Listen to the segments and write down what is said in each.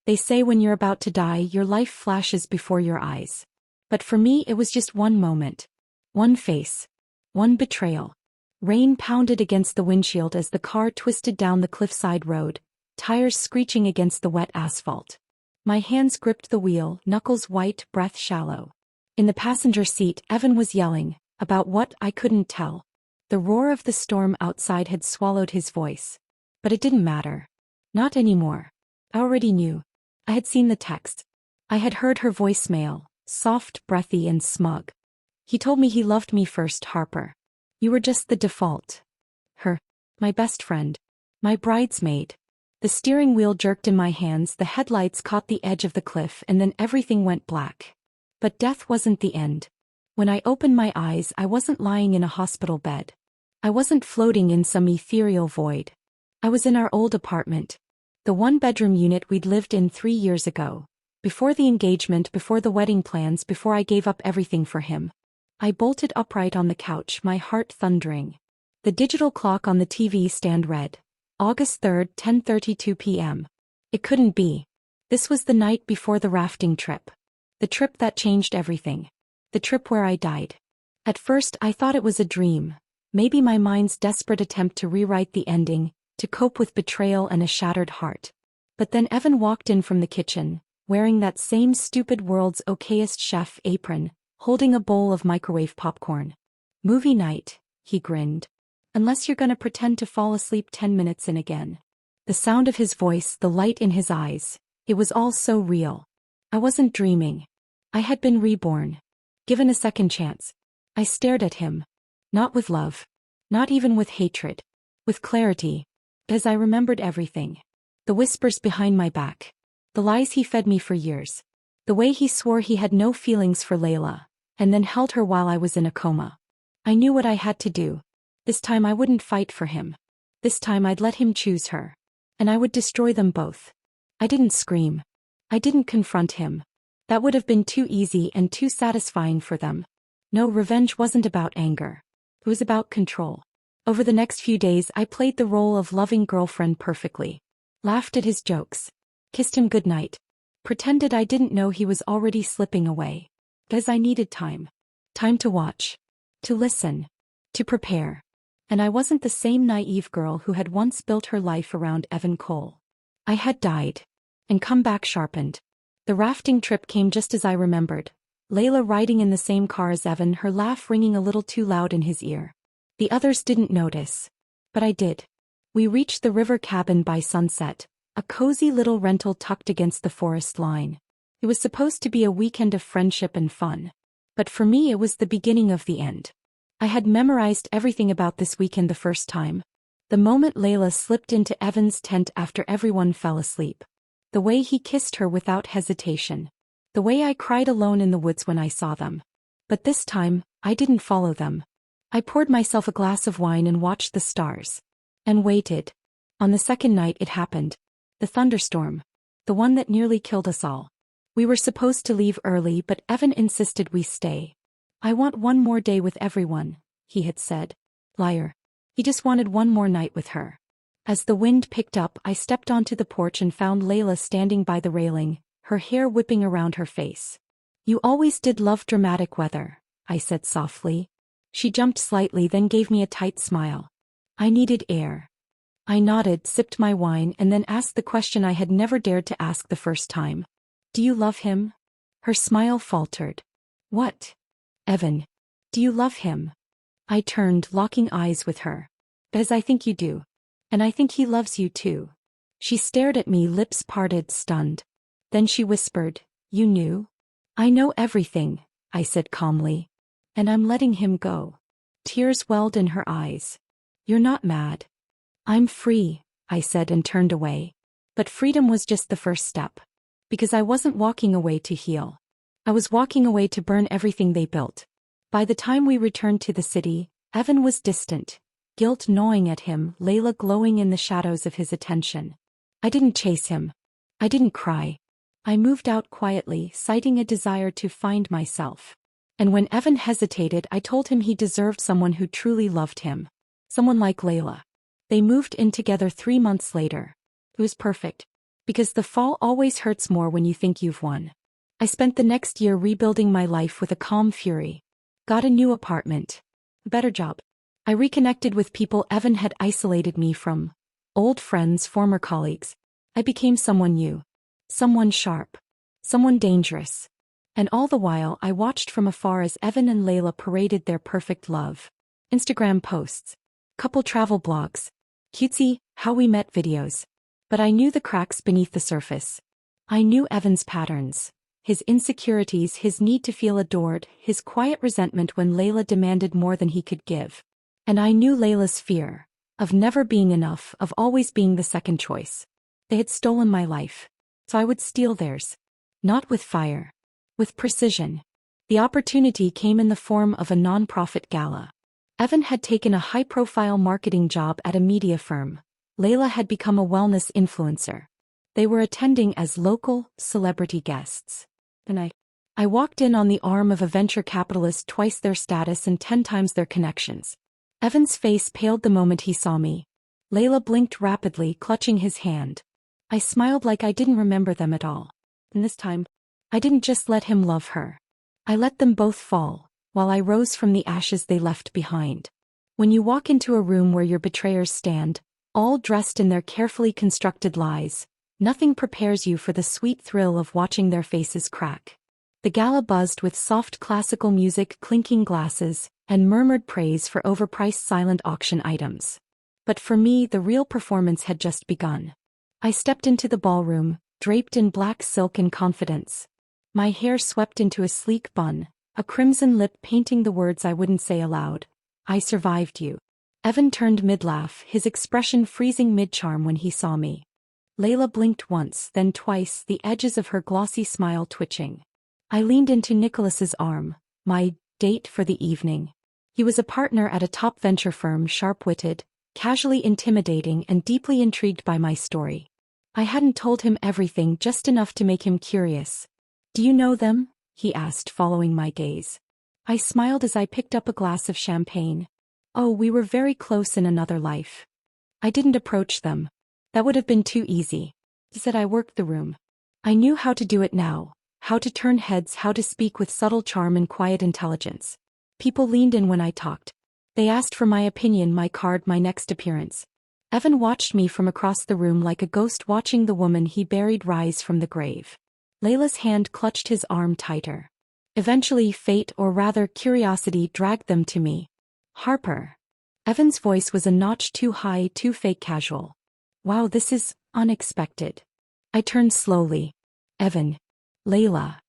They say when you're about to die, your life flashes before your eyes. But for me, it was just one moment. One face. One betrayal. Rain pounded against the windshield as the car twisted down the cliffside road, tires screeching against the wet asphalt. My hands gripped the wheel, knuckles white, breath shallow. In the passenger seat, Evan was yelling, about what I couldn't tell. The roar of the storm outside had swallowed his voice. But it didn't matter. Not anymore. I already knew. I had seen the text. I had heard her voicemail, soft, breathy, and smug. He told me he loved me first, Harper. You were just the default. Her. My best friend. My bridesmaid. The steering wheel jerked in my hands, the headlights caught the edge of the cliff, and then everything went black. But death wasn't the end. When I opened my eyes, I wasn't lying in a hospital bed. I wasn't floating in some ethereal void. I was in our old apartment. The one-bedroom unit we'd lived in 3 years ago. Before the engagement, before the wedding plans, before I gave up everything for him. I bolted upright on the couch, my heart thundering. The digital clock on the TV stand read, August 3rd, 10:32 p.m. It couldn't be. This was the night before the rafting trip. The trip that changed everything. The trip where I died. At first I thought it was a dream. Maybe my mind's desperate attempt to rewrite the ending, to cope with betrayal and a shattered heart. But then Evan walked in from the kitchen, wearing that same stupid world's okayest chef apron, holding a bowl of microwave popcorn. Movie night, he grinned. Unless you're gonna pretend to fall asleep 10 minutes in again. The sound of his voice, the light in his eyes, it was all so real. I wasn't dreaming. I had been reborn. Given a second chance. I stared at him. Not with love. Not even with hatred. With clarity. As I remembered everything. The whispers behind my back. The lies he fed me for years. The way he swore he had no feelings for Layla, and then held her while I was in a coma. I knew what I had to do. This time I wouldn't fight for him. This time I'd let him choose her. And I would destroy them both. I didn't scream. I didn't confront him. That would have been too easy and too satisfying for them. No, revenge wasn't about anger. It was about control. Over the next few days I played the role of loving girlfriend perfectly. Laughed at his jokes. Kissed him goodnight. Pretended I didn't know he was already slipping away. Because I needed time. Time to watch. To listen. To prepare. And I wasn't the same naive girl who had once built her life around Evan Cole. I had died. And come back sharpened. The rafting trip came just as I remembered. Layla riding in the same car as Evan, her laugh ringing a little too loud in his ear. The others didn't notice. But I did. We reached the river cabin by sunset, a cozy little rental tucked against the forest line. It was supposed to be a weekend of friendship and fun. But for me it was the beginning of the end. I had memorized everything about this weekend the first time. The moment Layla slipped into Evan's tent after everyone fell asleep. The way he kissed her without hesitation. The way I cried alone in the woods when I saw them. But this time, I didn't follow them. I poured myself a glass of wine and watched the stars. And waited. On the second night it happened. The thunderstorm. The one that nearly killed us all. We were supposed to leave early, but Evan insisted we stay. I want one more day with everyone, he had said. Liar. He just wanted one more night with her. As the wind picked up, I stepped onto the porch and found Layla standing by the railing, her hair whipping around her face. You always did love dramatic weather, I said softly. She jumped slightly, then gave me a tight smile. I needed air. I nodded, sipped my wine, and then asked the question I had never dared to ask the first time. Do you love him? Her smile faltered. What? Evan. Do you love him? I turned, locking eyes with her. Because I think you do. And I think he loves you too. She stared at me, lips parted, stunned. Then she whispered, You knew? I know everything, I said calmly. And I'm letting him go. Tears welled in her eyes. You're not mad. I'm free, I said and turned away. But freedom was just the first step. Because I wasn't walking away to heal. I was walking away to burn everything they built. By the time we returned to the city, Evan was distant. Guilt gnawing at him, Layla glowing in the shadows of his attention. I didn't chase him. I didn't cry. I moved out quietly, citing a desire to find myself. And when Evan hesitated, I told him he deserved someone who truly loved him. Someone like Layla. They moved in together 3 months later. It was perfect. Because the fall always hurts more when you think you've won. I spent the next year rebuilding my life with a calm fury. Got a new apartment. A better job. I reconnected with people Evan had isolated me from. Old friends, former colleagues. I became someone new. Someone sharp. Someone dangerous. And all the while I watched from afar as Evan and Layla paraded their perfect love. Instagram posts. Couple travel blogs. Cutesy, how we met videos. But I knew the cracks beneath the surface. I knew Evan's patterns. His insecurities, his need to feel adored, his quiet resentment when Layla demanded more than he could give. And I knew Layla's fear. Of never being enough, of always being the second choice. They had stolen my life. So I would steal theirs. Not with fire. With precision. The opportunity came in the form of a non-profit gala. Evan had taken a high-profile marketing job at a media firm. Layla had become a wellness influencer. They were attending as local, celebrity guests. And I walked in on the arm of a venture capitalist, twice their status and 10 times their connections. Evan's face paled the moment he saw me. Layla blinked rapidly, clutching his hand. I smiled like I didn't remember them at all. And this time, I didn't just let him love her. I let them both fall, while I rose from the ashes they left behind. When you walk into a room where your betrayers stand, all dressed in their carefully constructed lies, nothing prepares you for the sweet thrill of watching their faces crack. The gala buzzed with soft classical music, clinking glasses, and murmured praise for overpriced silent auction items. But for me, the real performance had just begun. I stepped into the ballroom, draped in black silk and confidence. My hair swept into a sleek bun, a crimson lip painting the words I wouldn't say aloud. I survived you. Evan turned mid-laugh, his expression freezing mid-charm when he saw me. Layla blinked once, then twice, the edges of her glossy smile twitching. I leaned into Nicholas's arm, my date for the evening. He was a partner at a top venture firm, sharp-witted, casually intimidating and deeply intrigued by my story. I hadn't told him everything, just enough to make him curious. "Do you know them?" he asked, following my gaze. I smiled as I picked up a glass of champagne. "Oh, we were very close in another life." I didn't approach them. That would have been too easy. Instead, I worked the room. I knew how to do it now, how to turn heads, how to speak with subtle charm and quiet intelligence. People leaned in when I talked. They asked for my opinion, my card, my next appearance. Evan watched me from across the room like a ghost watching the woman he buried rise from the grave. Layla's hand clutched his arm tighter. Eventually, fate, or rather curiosity, dragged them to me. "Harper." Evan's voice was a notch too high, too fake casual. "Wow, this is unexpected." I turned slowly. "Evan." "Layla."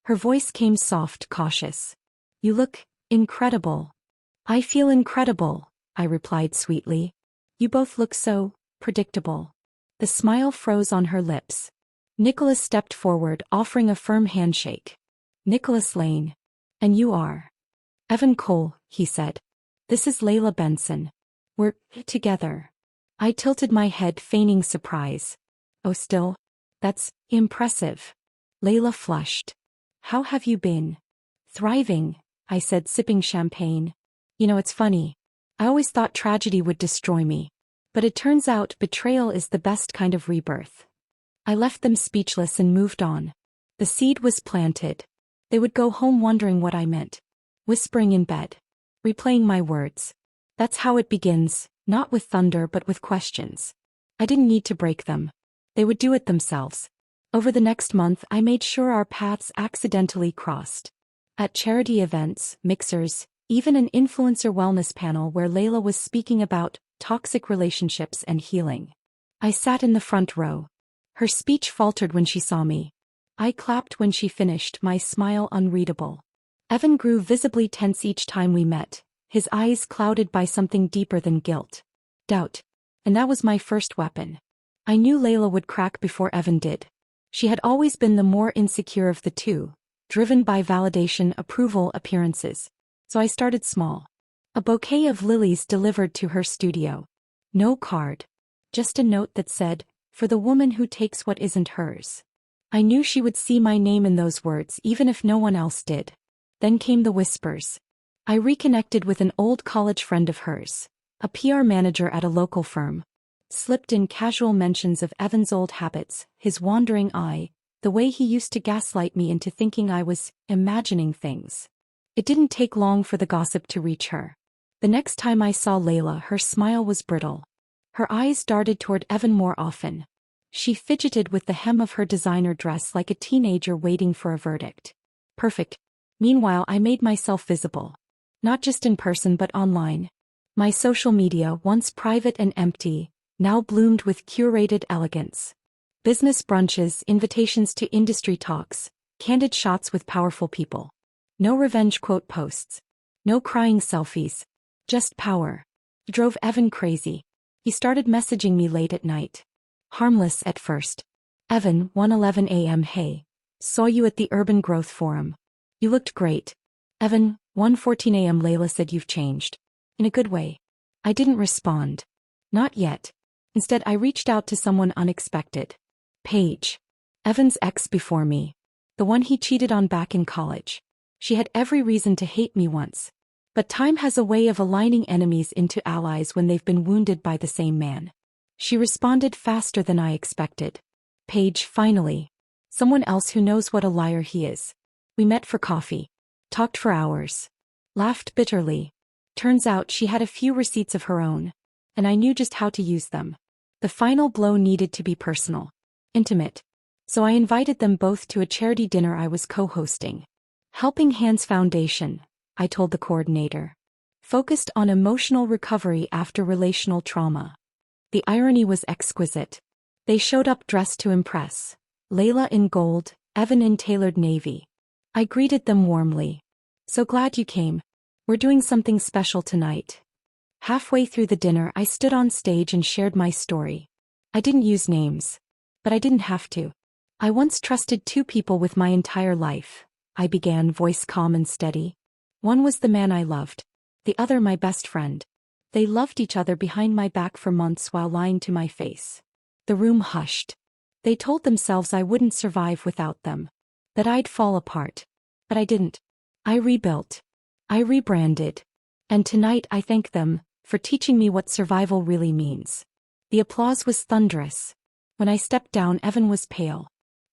Her voice came soft, cautious. "You look incredible." "I feel incredible," I replied sweetly. "You both look so predictable." The smile froze on her lips. Nicholas stepped forward, offering a firm handshake. "Nicholas Lane. And you are?" "Evan Cole," he said. "This is Layla Benson. We're together." I tilted my head, feigning surprise. "Oh, still? That's impressive." Layla flushed. "How have you been?" "Thriving," I said, sipping champagne. "You know, it's funny. I always thought tragedy would destroy me. But it turns out betrayal is the best kind of rebirth." I left them speechless and moved on. The seed was planted. They would go home wondering what I meant. Whispering in bed. Replaying my words. That's how it begins, not with thunder but with questions. I didn't need to break them. They would do it themselves. Over the next month I made sure our paths accidentally crossed. At charity events, mixers, even an influencer wellness panel where Layla was speaking about toxic relationships and healing. I sat in the front row. Her speech faltered when she saw me. I clapped when she finished, my smile unreadable. Evan grew visibly tense each time we met, his eyes clouded by something deeper than guilt. Doubt. And that was my first weapon. I knew Layla would crack before Evan did. She had always been the more insecure of the two, driven by validation, approval, appearances. So I started small. A bouquet of lilies delivered to her studio. No card. Just a note that said, "For the woman who takes what isn't hers." I knew she would see my name in those words even if no one else did. Then came the whispers. I reconnected with an old college friend of hers, a PR manager at a local firm. slipped in casual mentions of Evan's old habits, his wandering eye, the way he used to gaslight me into thinking I was imagining things. It didn't take long for the gossip to reach her. The next time I saw Layla, her smile was brittle. Her eyes darted toward Evan more often. She fidgeted with the hem of her designer dress like a teenager waiting for a verdict. Perfect. Meanwhile, I made myself visible. Not just in person but online. My social media, once private and empty, now bloomed with curated elegance. Business brunches, invitations to industry talks, candid shots with powerful people. No revenge quote posts. No crying selfies. Just power. It drove Evan crazy. He started messaging me late at night. Harmless at first. Evan, 1:11 a.m. Hey. Saw you at the Urban Growth Forum. You looked great. Evan, 1:14 a.m. Layla said you've changed. In a good way. I didn't respond. Not yet. Instead, I reached out to someone unexpected. Paige. Evan's ex before me. The one he cheated on back in college. She had every reason to hate me once. But time has a way of aligning enemies into allies when they've been wounded by the same man. She responded faster than I expected. Paige, finally. Someone else who knows what a liar he is. We met for coffee. Talked for hours. Laughed bitterly. Turns out she had a few receipts of her own. And I knew just how to use them. The final blow needed to be personal. Intimate. So I invited them both to a charity dinner I was co-hosting. Helping Hands Foundation, I told the coordinator. Focused on emotional recovery after relational trauma. The irony was exquisite. They showed up dressed to impress. Layla in gold, Evan in tailored navy. I greeted them warmly. So glad you came. We're doing something special tonight. Halfway through the dinner, I stood on stage and shared my story. I didn't use names. But I didn't have to. I once trusted two people with my entire life. I began, voice calm and steady. One was the man I loved. The other my best friend. They loved each other behind my back for months while lying to my face. The room hushed. They told themselves I wouldn't survive without them. That I'd fall apart. But I didn't. I rebuilt. I rebranded. And tonight I thank them for teaching me what survival really means. The applause was thunderous. When I stepped down, Evan was pale.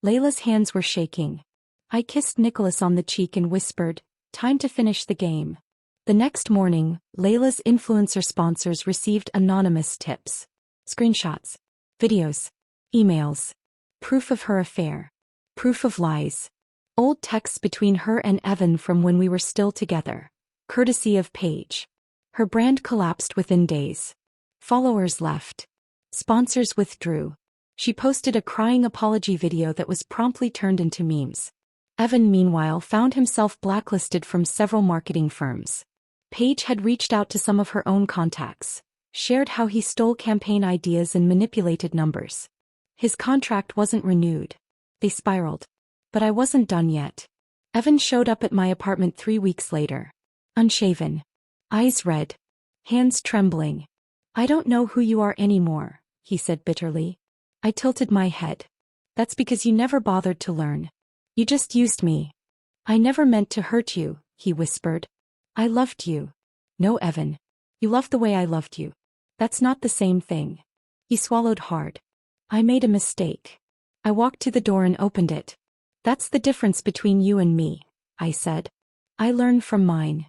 Layla's hands were shaking. I kissed Nicholas on the cheek and whispered, time to finish the game. The next morning, Layla's influencer sponsors received anonymous tips. Screenshots. Videos. Emails. Proof of her affair. Proof of lies. Old texts between her and Evan from when we were still together. Courtesy of Paige. Her brand collapsed within days. Followers left. Sponsors withdrew. She posted a crying apology video that was promptly turned into memes. Evan, meanwhile, found himself blacklisted from several marketing firms. Paige had reached out to some of her own contacts, shared how he stole campaign ideas and manipulated numbers. His contract wasn't renewed. They spiraled. But I wasn't done yet. Evan showed up at my apartment 3 weeks later. Unshaven. Eyes red. Hands trembling. I don't know who you are anymore, he said bitterly. I tilted my head. That's because you never bothered to learn. You just used me. I never meant to hurt you, he whispered. I loved you. No, Evan. You loved the way I loved you. That's not the same thing. He swallowed hard. I made a mistake. I walked to the door and opened it. That's the difference between you and me, I said. I learned from mine.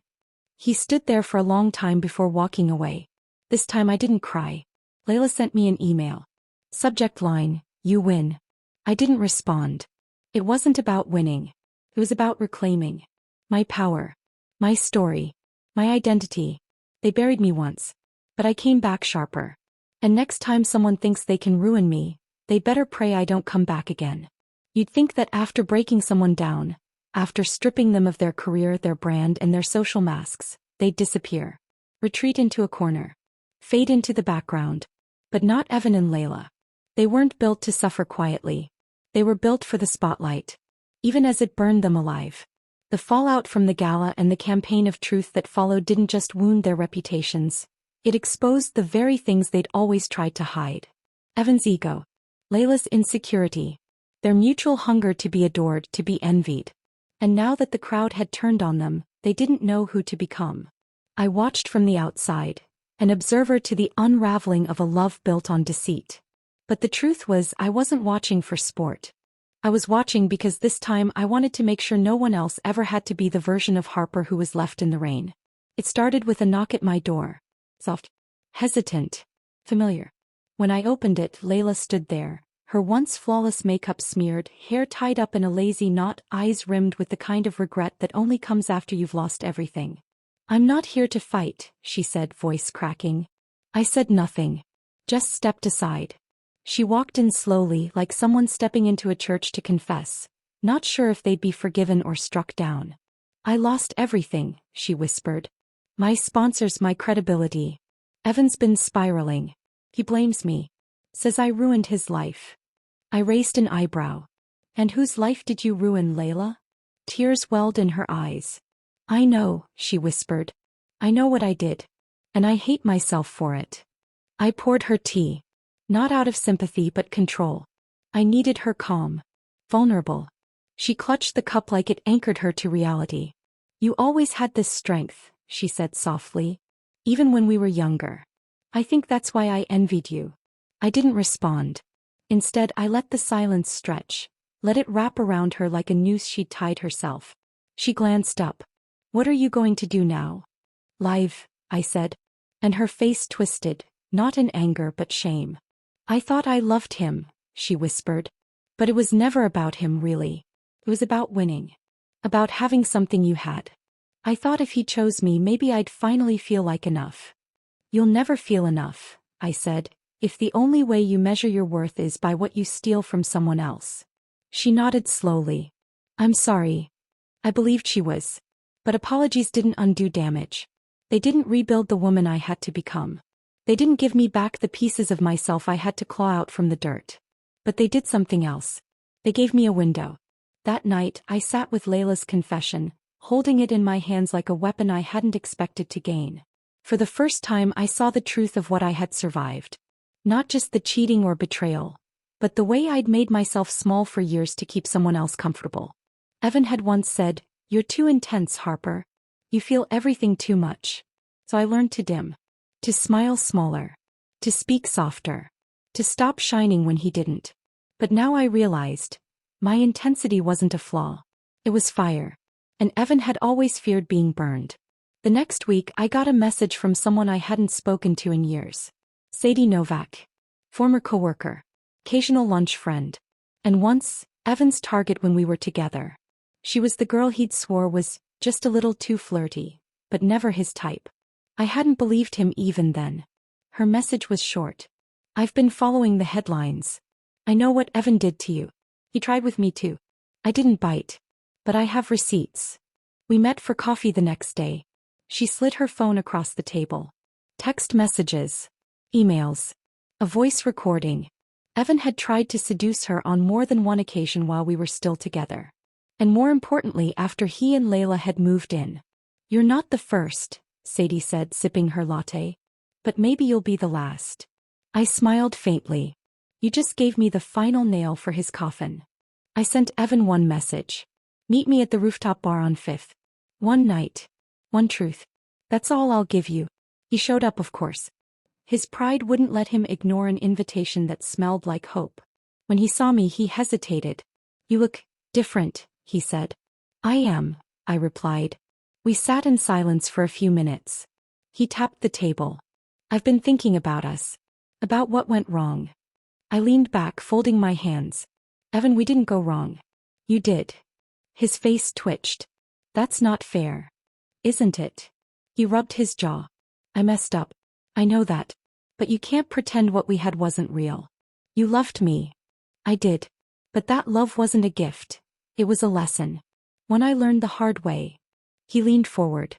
He stood there for a long time before walking away. This time I didn't cry. Layla sent me an email. Subject line, you win. I didn't respond. It wasn't about winning. It was about reclaiming. My power. My story. My identity. They buried me once. But I came back sharper. And next time someone thinks they can ruin me, they better pray I don't come back again. You'd think that after breaking someone down, after stripping them of their career, their brand, and their social masks, they'd disappear. Retreat into a corner. Fade into the background. But not Evan and Layla. They weren't built to suffer quietly. They were built for the spotlight. Even as it burned them alive. The fallout from the gala and the campaign of truth that followed didn't just wound their reputations. It exposed the very things they'd always tried to hide. Evan's ego. Layla's insecurity. Their mutual hunger to be adored, to be envied. And now that the crowd had turned on them, they didn't know who to become. I watched from the outside. an observer to the unraveling of a love built on deceit. But the truth was, I wasn't watching for sport. I was watching because this time I wanted to make sure no one else ever had to be the version of Harper who was left in the rain. It started with a knock at my door. Soft, hesitant, familiar. When I opened it, Layla stood there, her once flawless makeup smeared, hair tied up in a lazy knot, eyes rimmed with the kind of regret that only comes after you've lost everything. "I'm not here to fight," she said, voice cracking. I said nothing. Just stepped aside. She walked in slowly, like someone stepping into a church to confess, not sure if they'd be forgiven or struck down. "I lost everything," she whispered. "My sponsors, my credibility. Evan's been spiraling. He blames me. Says I ruined his life." I raised an eyebrow. "And whose life did you ruin, Layla?" Tears welled in her eyes. "I know," she whispered. "I know what I did. And I hate myself for it." I poured her tea. Not out of sympathy but control. I needed her calm. Vulnerable. She clutched the cup like it anchored her to reality. "You always had this strength," she said softly. "Even when we were younger. I think that's why I envied you." I didn't respond. Instead, I let the silence stretch, let it wrap around her like a noose she'd tied herself. She glanced up. "What are you going to do now?" "Live," I said. And her face twisted, not in anger but shame. "I thought I loved him," she whispered. "But it was never about him, really. It was about winning. About having something you had. I thought if he chose me, maybe I'd finally feel like enough." "You'll never feel enough," I said, "if the only way you measure your worth is by what you steal from someone else." She nodded slowly. "I'm sorry." I believed she was. But apologies didn't undo damage. They didn't rebuild the woman I had to become. They didn't give me back the pieces of myself I had to claw out from the dirt. But they did something else. They gave me a window. That night, I sat with Layla's confession, holding it in my hands like a weapon I hadn't expected to gain. For the first time, I saw the truth of what I had survived. Not just the cheating or betrayal, but the way I'd made myself small for years to keep someone else comfortable. Evan had once said, "You're too intense, Harper. You feel everything too much." So I learned to dim. To smile smaller. To speak softer. To stop shining when he didn't. But now I realized, my intensity wasn't a flaw. It was fire. And Evan had always feared being burned. The next week, I got a message from someone I hadn't spoken to in years. Sadie Novak. Former coworker. Occasional lunch friend. And once, Evan's target when we were together. She was the girl he'd swore was just a little too flirty, but never his type. I hadn't believed him even then. Her message was short. "I've been following the headlines. I know what Evan did to you. He tried with me too. I didn't bite. But I have receipts." We met for coffee the next day. She slid her phone across the table. Text messages. Emails. A voice recording. Evan had tried to seduce her on more than one occasion while we were still together. And more importantly, after he and Layla had moved in. "You're not the first," Sadie said, sipping her latte. "But maybe you'll be the last." I smiled faintly. "You just gave me the final nail for his coffin." I sent Evan one message. "Meet me at the rooftop bar on 5th. One night. One truth. That's all I'll give you." He showed up, of course. His pride wouldn't let him ignore an invitation that smelled like hope. When he saw me, he hesitated. "You look different," he said. "I am," I replied. We sat in silence for a few minutes. He tapped the table. "I've been thinking about us. About what went wrong." I leaned back, folding my hands. "Evan, we didn't go wrong. You did." His face twitched. "That's not fair. Isn't it?" He rubbed his jaw. "I messed up. I know that. But you can't pretend what we had wasn't real. You loved me." I did. But that love wasn't a gift. It was a lesson. One I learned the hard way. He leaned forward.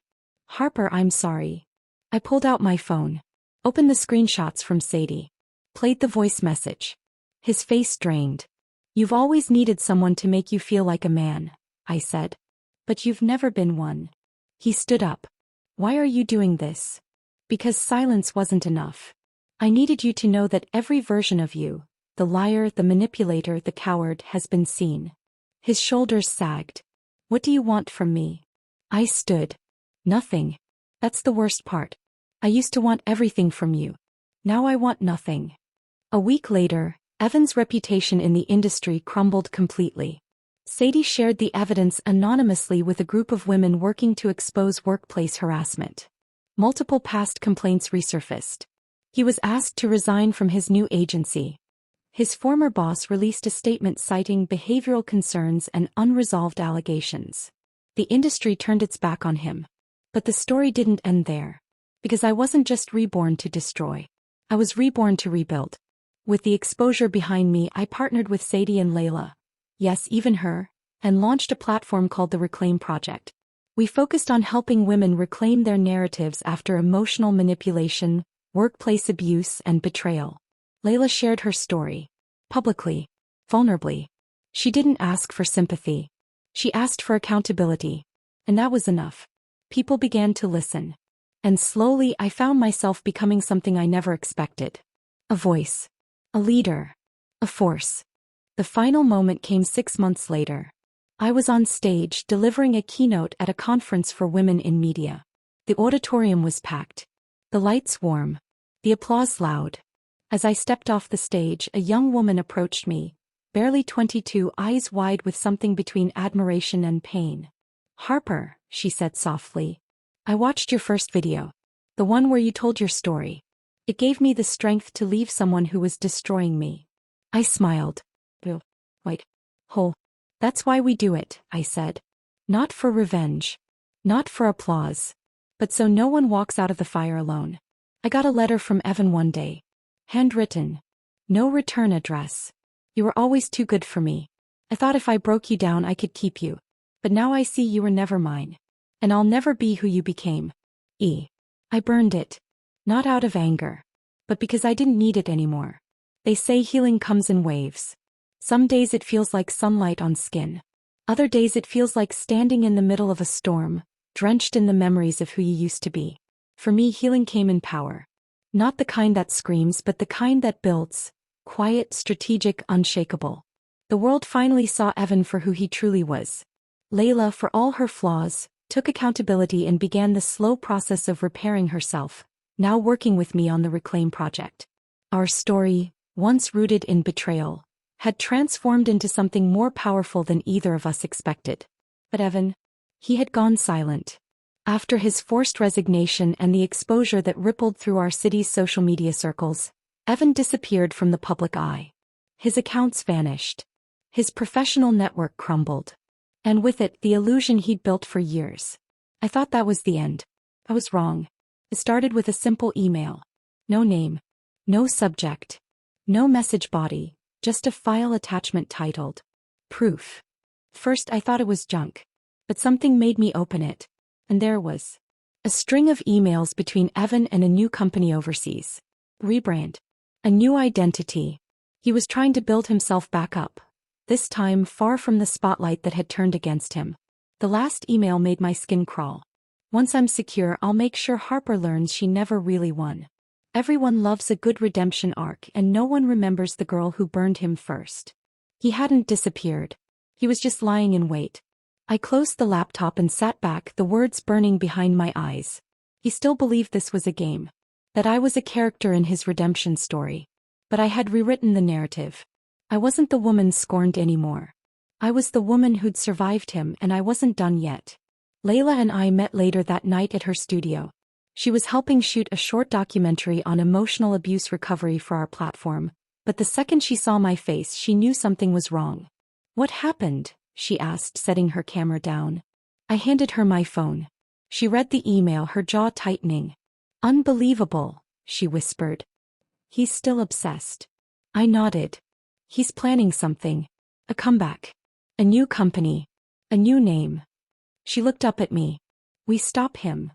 "Harper, I'm sorry." I pulled out my phone. Opened the screenshots from Sadie. Played the voice message. His face drained. "You've always needed someone to make you feel like a man," I said. "But you've never been one." He stood up. "Why are you doing this?" "Because silence wasn't enough. I needed you to know that every version of you, the liar, the manipulator, the coward, has been seen." His shoulders sagged. "What do you want from me?" I stood. "Nothing. That's the worst part. I used to want everything from you. Now I want nothing. A week later, Evan's reputation in the industry crumbled completely. Sadie shared the evidence anonymously with a group of women working to expose workplace harassment. Multiple past complaints resurfaced. He was asked to resign from his new agency. His former boss released a statement citing behavioral concerns and unresolved allegations. The industry turned its back on him. But the story didn't end there. Because I wasn't just reborn to destroy. I was reborn to rebuild. With the exposure behind me, I partnered with Sadie and Layla. Yes, even her, and launched a platform called the Reclaim Project. We focused on helping women reclaim their narratives after emotional manipulation, workplace abuse, and betrayal. Layla shared her story. Publicly. Vulnerably. She didn't ask for sympathy. She asked for accountability. And that was enough. People began to listen. And slowly I found myself becoming something I never expected. A voice. A leader. A force. The final moment came 6 months later. I was on stage delivering a keynote at a conference for women in media. The auditorium was packed. The lights warm. The applause loud. As I stepped off the stage, a young woman approached me, barely 22, eyes wide with something between admiration and pain. "Harper," she said softly. "I watched your first video. The one where you told your story. It gave me the strength to leave someone who was destroying me." I smiled. "Wait. That's why we do it," I said. "Not for revenge. Not for applause. But so no one walks out of the fire alone." I got a letter from Evan one day. Handwritten. No return address. "You were always too good for me. I thought if I broke you down I could keep you. But now I see you were never mine. And I'll never be who you became." I burned it. Not out of anger. But because I didn't need it anymore. They say healing comes in waves. Some days it feels like sunlight on skin. Other days it feels like standing in the middle of a storm, drenched in the memories of who you used to be. For me, healing came in power. Not the kind that screams, but the kind that builds. Quiet, strategic, unshakable. The world finally saw Evan for who he truly was. Layla, for all her flaws, took accountability and began the slow process of repairing herself, now working with me on the Reclaim Project. Our story, once rooted in betrayal, had transformed into something more powerful than either of us expected. But Evan, he had gone silent. After his forced resignation and the exposure that rippled through our city's social media circles, Evan disappeared from the public eye. His accounts vanished. His professional network crumbled. And with it, the illusion he'd built for years. I thought that was the end. I was wrong. It started with a simple email. No name. No subject. No message body. Just a file attachment titled Proof. First I thought it was junk. But something made me open it. And there was a string of emails between Evan and a new company overseas. Rebrand. A new identity. He was trying to build himself back up. This time far from the spotlight that had turned against him. The last email made my skin crawl. "Once I'm secure, I'll make sure Harper learns she never really won. Everyone loves a good redemption arc, and no one remembers the girl who burned him first." He hadn't disappeared. He was just lying in wait. I closed the laptop and sat back, the words burning behind my eyes. He still believed this was a game. That I was a character in his redemption story. But I had rewritten the narrative. I wasn't the woman scorned anymore. I was the woman who'd survived him, and I wasn't done yet. Layla and I met later that night at her studio. She was helping shoot a short documentary on emotional abuse recovery for our platform, but the second she saw my face, she knew something was wrong. "What happened?" she asked, setting her camera down. I handed her my phone. She read the email, her jaw tightening. "Unbelievable," she whispered. "He's still obsessed." I nodded. "He's planning something. A comeback. A new company. A new name." She looked up at me. "We stop him."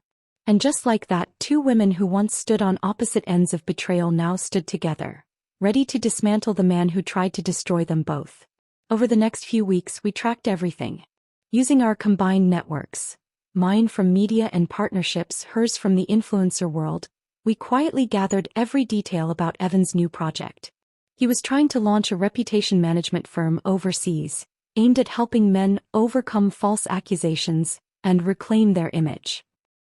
And just like that, two women who once stood on opposite ends of betrayal now stood together, ready to dismantle the man who tried to destroy them both. Over the next few weeks, we tracked everything. Using our combined networks, mine from media and partnerships, hers from the influencer world, we quietly gathered every detail about Evan's new project. He was trying to launch a reputation management firm overseas, aimed at helping men overcome false accusations and reclaim their image.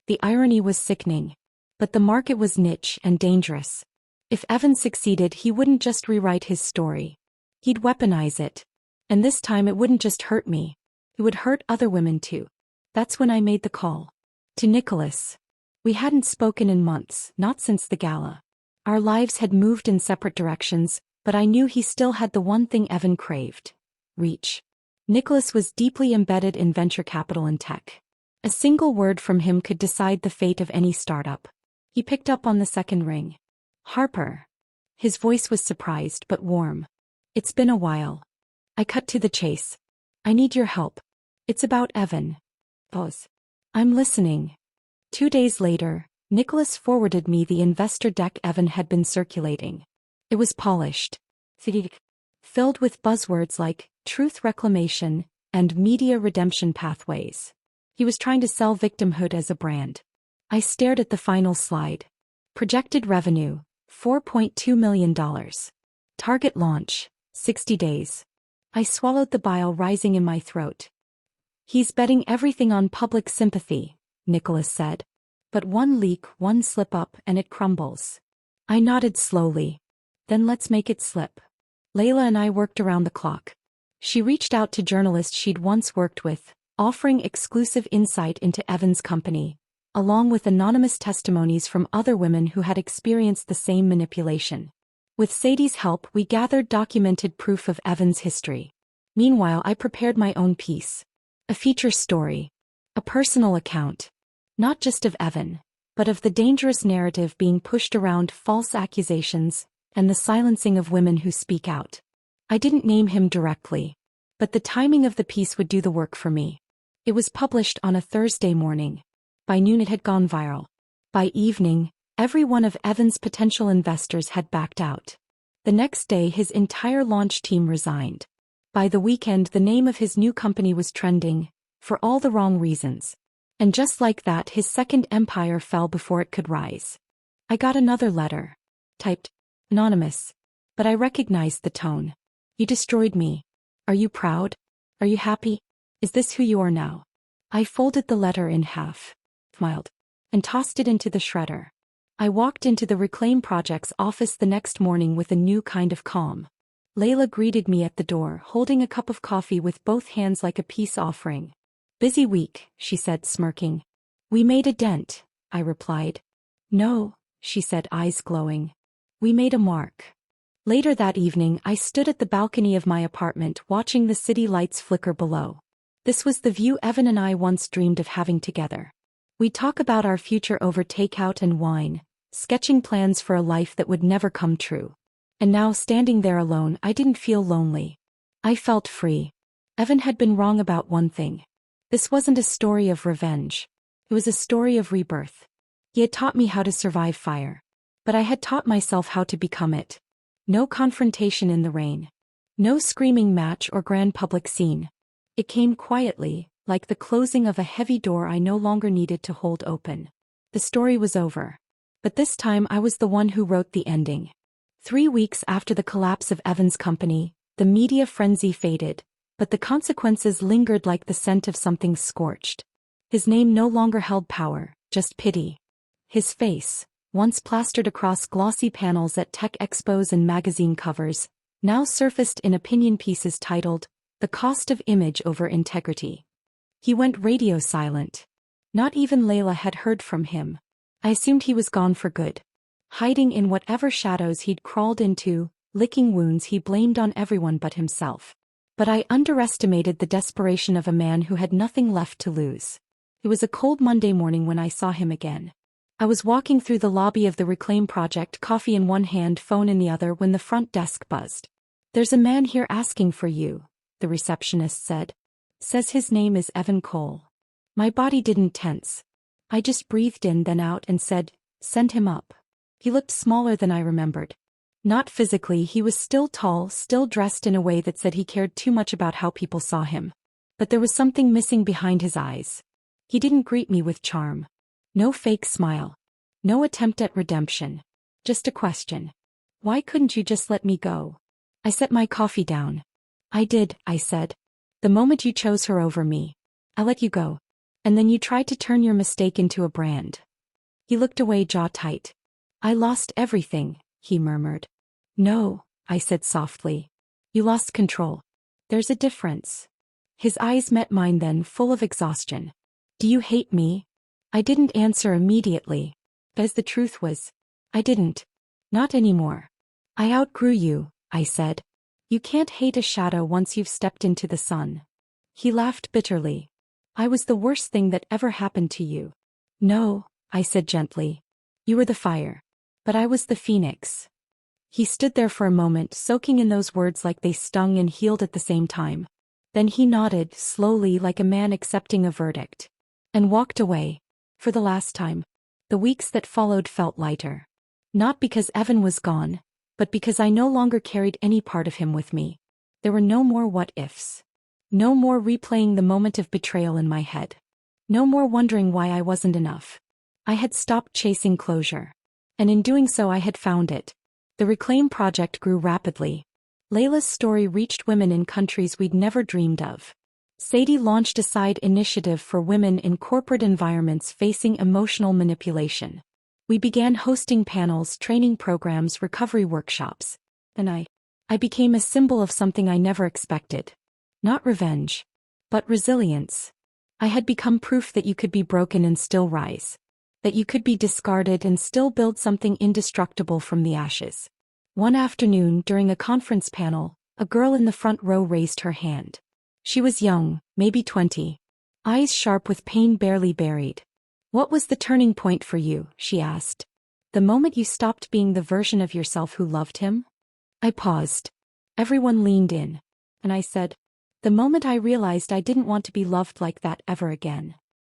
The irony was sickening. But the market was niche and dangerous. If Evan succeeded, he wouldn't just rewrite his story. He'd weaponize it. And this time it wouldn't just hurt me. It would hurt other women too. That's when I made the call. To Nicholas. We hadn't spoken in months, not since the gala. Our lives had moved in separate directions, but I knew he still had the one thing Evan craved. Reach. Nicholas was deeply embedded in venture capital and tech. A single word from him could decide the fate of any startup. He picked up on the second ring. Harper. His voice was surprised but warm. It's been a while. I cut to the chase. I need your help. It's about Evan. Pause. I'm listening. 2 days later, Nicholas forwarded me the investor deck Evan had been circulating. It was polished. Filled with buzzwords like truth reclamation and media redemption pathways. He was trying to sell victimhood as a brand. I stared at the final slide. Projected revenue, $4.2 million. Target launch, 60 days. I swallowed the bile rising in my throat. He's betting everything on public sympathy, Nicholas said. But one leak, one slip-up, and it crumbles. I nodded slowly. Then let's make it slip. Layla and I worked around the clock. She reached out to journalists she'd once worked with, offering exclusive insight into Evan's company, along with anonymous testimonies from other women who had experienced the same manipulation. With Sadie's help, we gathered documented proof of Evan's history. Meanwhile, I prepared my own piece. A feature story. A personal account. Not just of Evan, but of the dangerous narrative being pushed around false accusations and the silencing of women who speak out. I didn't name him directly, but the timing of the piece would do the work for me. It was published on a Thursday morning. By noon it had gone viral. By evening, every one of Evan's potential investors had backed out. The next day his entire launch team resigned. By the weekend the name of his new company was trending, for all the wrong reasons. And just like that his second empire fell before it could rise. I got another letter. Typed, anonymous. But I recognized the tone. You destroyed me. Are you proud? Are you happy? Is this who you are now? I folded the letter in half, smiled, and tossed it into the shredder. I walked into the Reclaim Project's office the next morning with a new kind of calm. Layla greeted me at the door, holding a cup of coffee with both hands like a peace offering. Busy week, she said, smirking. We made a dent, I replied. No, she said, eyes glowing. We made a mark. Later that evening, I stood at the balcony of my apartment watching the city lights flicker below. This was the view Evan and I once dreamed of having together. We'd talk about our future over takeout and wine, sketching plans for a life that would never come true. And now, standing there alone, I didn't feel lonely. I felt free. Evan had been wrong about one thing. This wasn't a story of revenge. It was a story of rebirth. He had taught me how to survive fire. But I had taught myself how to become it. No confrontation in the rain. No screaming match or grand public scene. It came quietly, like the closing of a heavy door I no longer needed to hold open. The story was over. But this time I was the one who wrote the ending. 3 weeks after the collapse of Evan's company, the media frenzy faded, but the consequences lingered like the scent of something scorched. His name no longer held power, just pity. His face, once plastered across glossy panels at tech expos and magazine covers, now surfaced in opinion pieces titled, The Cost of Image Over Integrity. He went radio silent. Not even Layla had heard from him. I assumed he was gone for good. Hiding in whatever shadows he'd crawled into, licking wounds he blamed on everyone but himself. But I underestimated the desperation of a man who had nothing left to lose. It was a cold Monday morning when I saw him again. I was walking through the lobby of the Reclaim Project, coffee in one hand, phone in the other, when the front desk buzzed. There's a man here asking for you, the receptionist said. Says his name is Evan Cole. My body didn't tense. I just breathed in then out and said, send him up. He looked smaller than I remembered. Not physically, he was still tall, still dressed in a way that said he cared too much about how people saw him. But there was something missing behind his eyes. He didn't greet me with charm. No fake smile. No attempt at redemption. Just a question. Why couldn't you just let me go? I set my coffee down. I did, I said. The moment you chose her over me. I let you go. And then you tried to turn your mistake into a brand. He looked away, jaw tight. I lost everything, he murmured. No, I said softly. You lost control. There's a difference. His eyes met mine then, full of exhaustion. Do you hate me? I didn't answer immediately. As the truth was, I didn't. Not anymore. I outgrew you, I said. You can't hate a shadow once you've stepped into the sun. He laughed bitterly. I was the worst thing that ever happened to you. No, I said gently. You were the fire. But I was the phoenix. He stood there for a moment, soaking in those words like they stung and healed at the same time. Then he nodded, slowly, like a man accepting a verdict. And walked away. For the last time. The weeks that followed felt lighter. Not because Evan was gone, but because I no longer carried any part of him with me. There were no more what-ifs. No more replaying the moment of betrayal in my head. No more wondering why I wasn't enough. I had stopped chasing closure. And in doing so I had found it. The Reclaim project grew rapidly. Layla's story reached women in countries we'd never dreamed of. Sadie launched a side initiative for women in corporate environments facing emotional manipulation. We began hosting panels, training programs, recovery workshops. And I became a symbol of something I never expected. Not revenge, but resilience. I had become proof that you could be broken and still rise. That you could be discarded and still build something indestructible from the ashes. One afternoon, during a conference panel, a girl in the front row raised her hand. She was young, maybe 20. Eyes sharp with pain barely buried. What was the turning point for you? She asked. The moment you stopped being the version of yourself who loved him? I paused. Everyone leaned in. And I said, the moment I realized I didn't want to be loved like that ever again.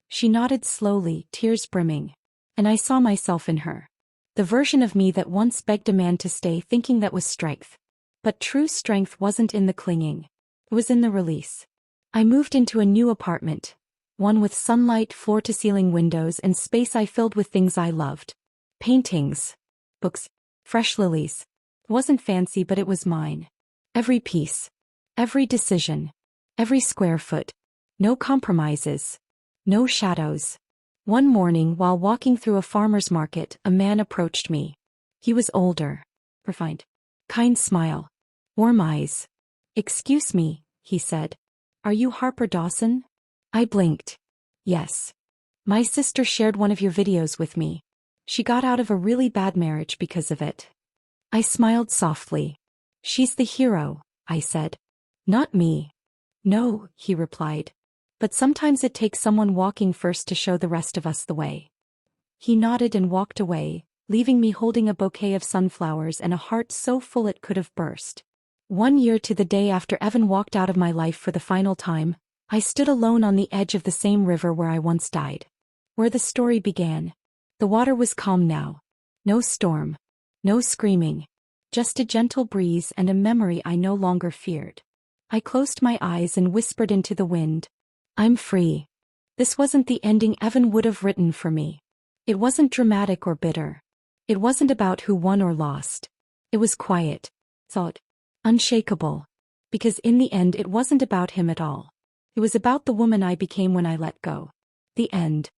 She nodded slowly, tears brimming. And I saw myself in her. The version of me that once begged a man to stay, thinking that was strength. But true strength wasn't in the clinging. It was in the release. I moved into a new apartment. One with sunlight, floor-to-ceiling windows, and space I filled with things I loved. Paintings. Books. Fresh lilies. It wasn't fancy, but it was mine. Every piece. Every decision. Every square foot. No compromises. No shadows. One morning, while walking through a farmer's market, a man approached me. He was older. Refined. Kind smile. Warm eyes. Excuse me, he said. Are you Harper Dawson? I blinked. Yes. My sister shared one of your videos with me. She got out of a really bad marriage because of it. I smiled softly. She's the hero, I said. Not me. No, he replied. But sometimes it takes someone walking first to show the rest of us the way. He nodded and walked away, leaving me holding a bouquet of sunflowers and a heart so full it could have burst. 1 year to the day after Evan walked out of my life for the final time, I stood alone on the edge of the same river where I once died. Where the story began. The water was calm now. No storm. No screaming. Just a gentle breeze and a memory I no longer feared. I closed my eyes and whispered into the wind. I'm free. This wasn't the ending Evan would have written for me. It wasn't dramatic or bitter. It wasn't about who won or lost. It was quiet. Thought. Unshakable. Because in the end it wasn't about him at all. It was about the woman I became when I let go. The end.